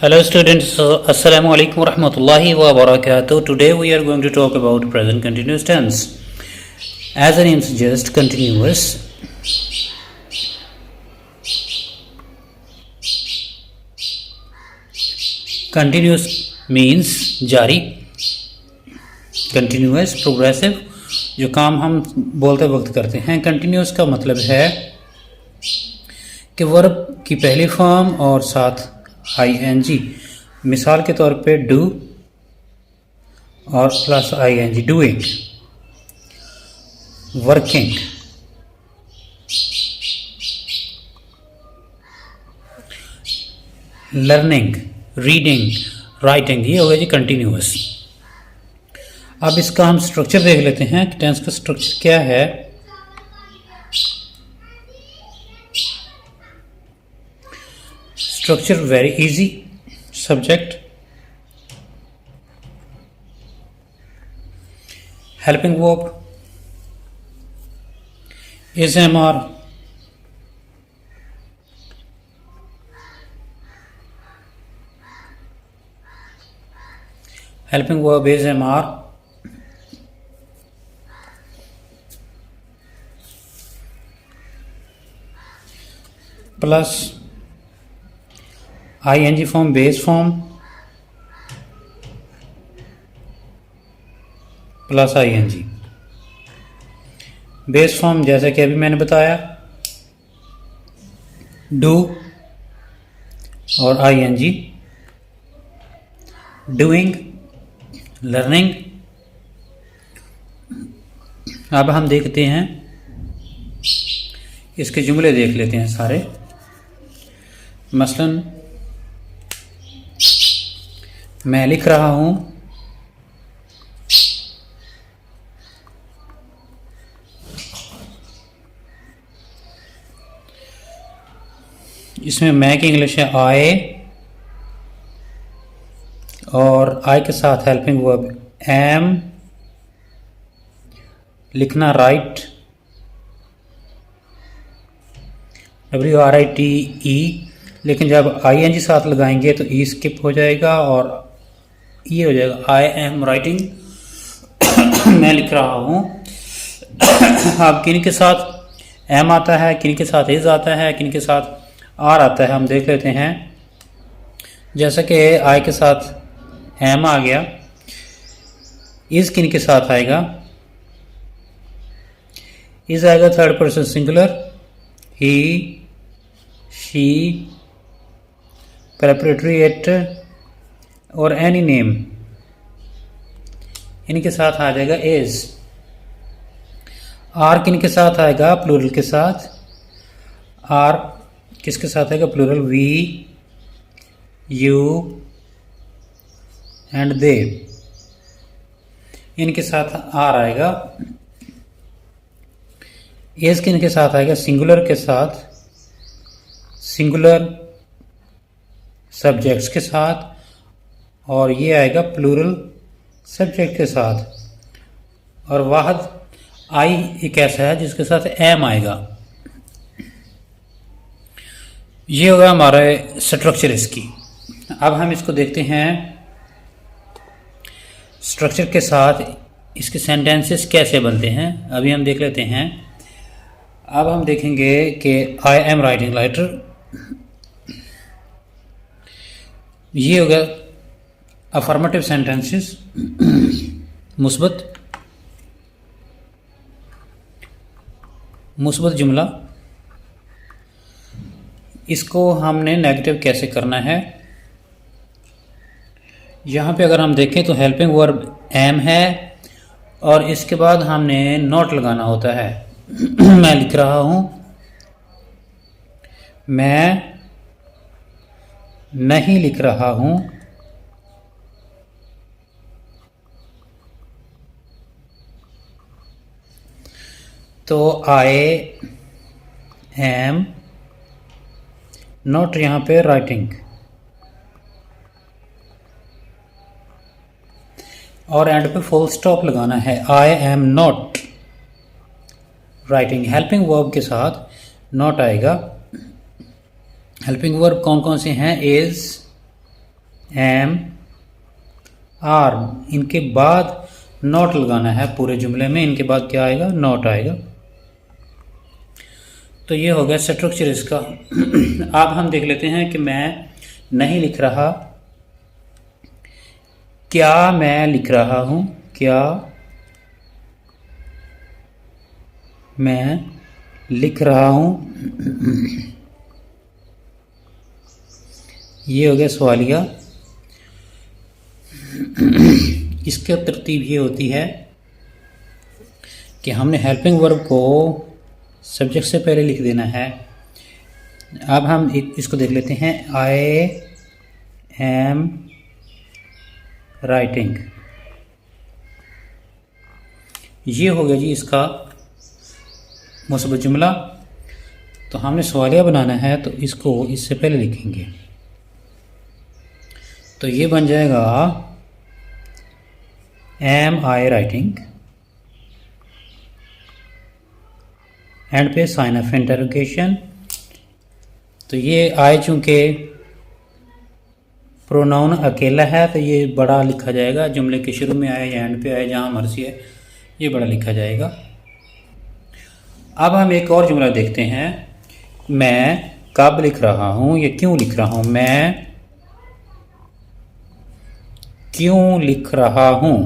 Hello students, Assalamu alaikum wa rahmatullahi wa barakatuh. Today we are going to talk about present continuous tense. As the name suggests, continuous. Continuous means जारी, continuous, progressive, जो काम हम बोलते वक्त करते हैं. Continuous का मतलब है कि वर्ब की पहली फॉर्म और साथ ing. मिसाल के तौर पे डू और plus ing, doing, working. Learning, reading, writing, ये हो गया जी कंटिन्यूस. अब इसका हम स्ट्रक्चर देख लेते हैं कि टेंस का स्ट्रक्चर क्या है. Structure very easy. Subject, helping verb, is am are, helping verb is MR, plus ing form, base form, plus ing. Base form जैसा कि अभी मैंने बताया, डू और ing, डूइंग, लर्निंग. अब हम देखते हैं, इसके जुमले देख लेते हैं सारे. मसलन मैं लिख रहा हूं, इसमें मैं की इंग्लिश है आई, और आई के साथ हेल्पिंग वर्ब एम, लिखना राइट, WRITE. लेकिन जब ING साथ लगाएंगे तो ई स्किप हो जाएगा और ये हो जाएगा आई एम राइटिंग. मैं लिख रहा हूँ. अब किन के साथ एम आता है, किन के साथ इज आता है, किन के साथ आर आता है, हम देख लेते हैं. जैसा कि आई के साथ एम आ गया, इज किन के साथ आएगा, इज आएगा third person singular, he, she, preparatory it और एनी नेम. इनके साथ आ जाएगा इज. आर किन के साथ आएगा, प्लूरल के साथ. आर किसके साथ आएगा, plural, we, you and they. इनके साथ आर आएगा. इज किन के साथ आएगा, सिंगुलर के साथ, सिंगुलर सब्जेक्ट्स के साथ, और ये आएगा प्लूरल सब्जेक्ट के साथ. और वाहद आई एक ऐसा है जिसके साथ एम आएगा. ये होगा हमारा स्ट्रक्चर इसकी. अब हम इसको देखते हैं स्ट्रक्चर के साथ इसके सेंटेंसेस कैसे बनते हैं. अभी हम देख लेते हैं. अब हम देखेंगे कि आई एम राइटिंग लेटर, ये होगा अफर्मेटिव सेंटेंसेस, मुस्बत जुमला. इसको हमने नेगेटिव कैसे करना है. यहाँ पे अगर हम देखें तो हेल्पिंग वर्ब एम है और इसके बाद हमने नॉट लगाना होता है. मैं लिख रहा हूँ, मैं नहीं लिख रहा हूँ, तो आई एम नॉट यहाँ पे राइटिंग, और एंड पे फुल स्टॉप लगाना है. I am not writing. Helping verb के साथ नॉट आएगा. हेल्पिंग वर्ब कौन कौन से हैं, इज, एम आर, इनके बाद नॉट लगाना है पूरे जुमले में, इनके बाद क्या आएगा, नॉट आएगा। तो ये हो गया स्ट्रक्चर इसका। अब हम देख लेते हैं कि मैं नहीं लिख रहा, क्या मैं लिख रहा हूं, क्या मैं लिख रहा हूं। ये हो गया सवालिया। इसके तरतीब ये होती है कि हमने हेल्पिंग वर्ब को सब्जेक्ट से पहले लिख देना है। अब हम इसको देख लेते हैं, आई एम राइटिंग। ये हो गया जी इसका मुस्बत जुमला। तो हमने सवालिया बनाना है तो इसको इससे पहले लिखेंगे, तो ये बन जाएगा एम आई राइटिंग, एंड पे साइन ऑफ इंटरोगेशन। तो ये आई चूंकि प्रोनाउन अकेला है तो ये बड़ा लिखा जाएगा, जुमले के शुरू में आए या एंड पे आए, जहाँ मर्जी है ये बड़ा लिखा जाएगा। अब हम एक और जुमला देखते हैं, मैं कब लिख रहा हूँ या क्यों लिख रहा हूँ। मैं क्यों लिख रहा हूँ।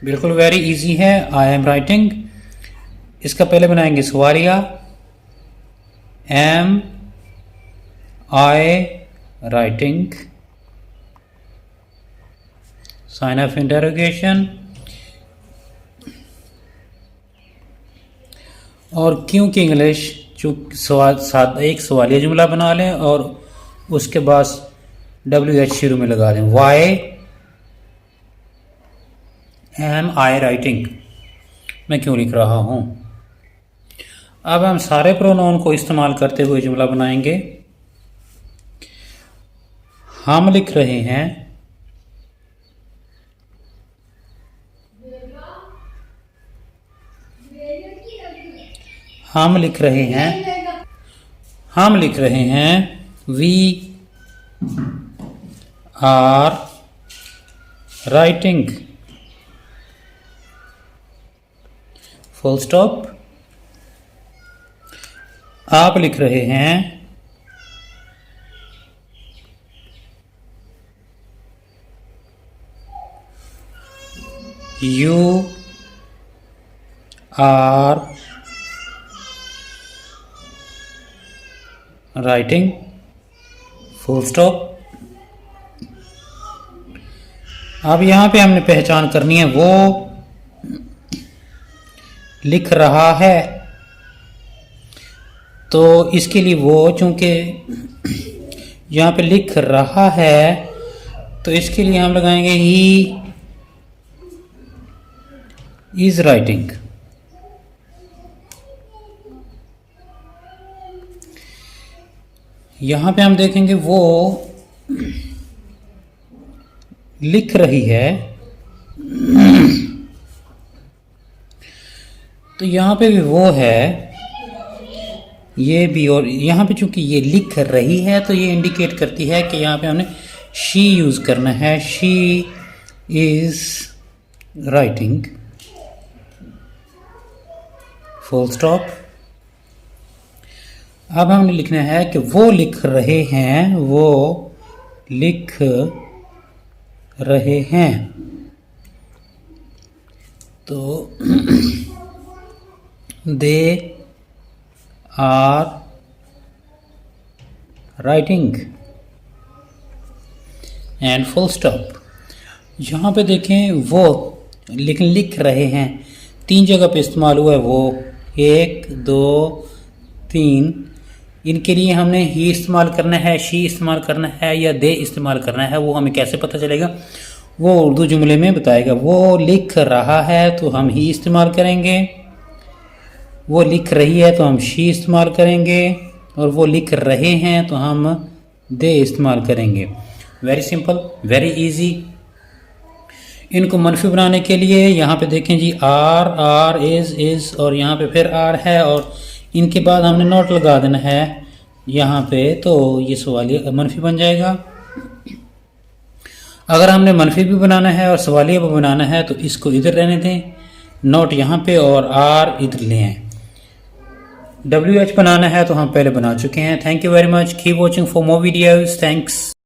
बिल्कुल वेरी इजी है, आई एम राइटिंग। इसका पहले बनाएंगे सवालिया, am I writing, sign of interrogation. और क्यों की इंग्लिश एक सवालिया जुमला बना लें और उसके बाद WH शुरू में लगा दें, वाई एम आई राइटिंग, मैं क्यों लिख रहा हूं। अब हम सारे प्रोनाउन को इस्तेमाल करते हुए जुमला बनाएंगे। हम लिख रहे हैं, हम लिख रहे हैं, हम लिख रहे हैं, we are writing, full stop. आप लिख रहे हैं, you are writing, full stop. अब यहां पे हमने पहचान करनी है, वो लिख रहा है, तो इसके लिए वो चूंकि यहां पे लिख रहा है तो इसके लिए हम लगाएंगे ही इज राइटिंग। यहां पे हम देखेंगे वो लिख रही है, तो यहां पे भी वो है, ये भी, और यहां पे चूंकि ये लिख रही है तो ये इंडिकेट करती है कि यहां पे हमने शी यूज करना है, she is writing, full stop. अब हमने लिखना है कि वो लिख रहे हैं, वो लिख रहे हैं, तो they are writing, and full stop. यहाँ पे देखें वो लेकिन लिख रहे हैं, 3 जगह पे इस्तेमाल हुआ है वो, 1 2 3। इनके लिए हमने ही इस्तेमाल करना है, शी इस्तेमाल करना है या दे इस्तेमाल करना है, वो हमें कैसे पता चलेगा, वो उर्दू जुमले में बताएगा। वो लिख रहा है तो हम ही इस्तेमाल करेंगे, वो लिख रही है तो हम शी इस्तेमाल करेंगे, और वो लिख रहे हैं तो हम दे इस्तेमाल करेंगे। Very simple, very easy. इनको मनफी बनाने के लिए यहाँ पे देखें जी आर आर इज और यहाँ पे फिर आर है और इनके बाद हमने नोट लगा देना है यहाँ पे, तो ये सवालिया मनफी बन जाएगा। अगर हमने मनफी भी बनाना है और सवालिया भी बनाना है तो इसको इधर रहने दें, नोट यहाँ पे और आर इधर ले आए। WH बनाना है तो हम पहले बना चुके हैं। Thank you very much, keep watching for more videos, thanks.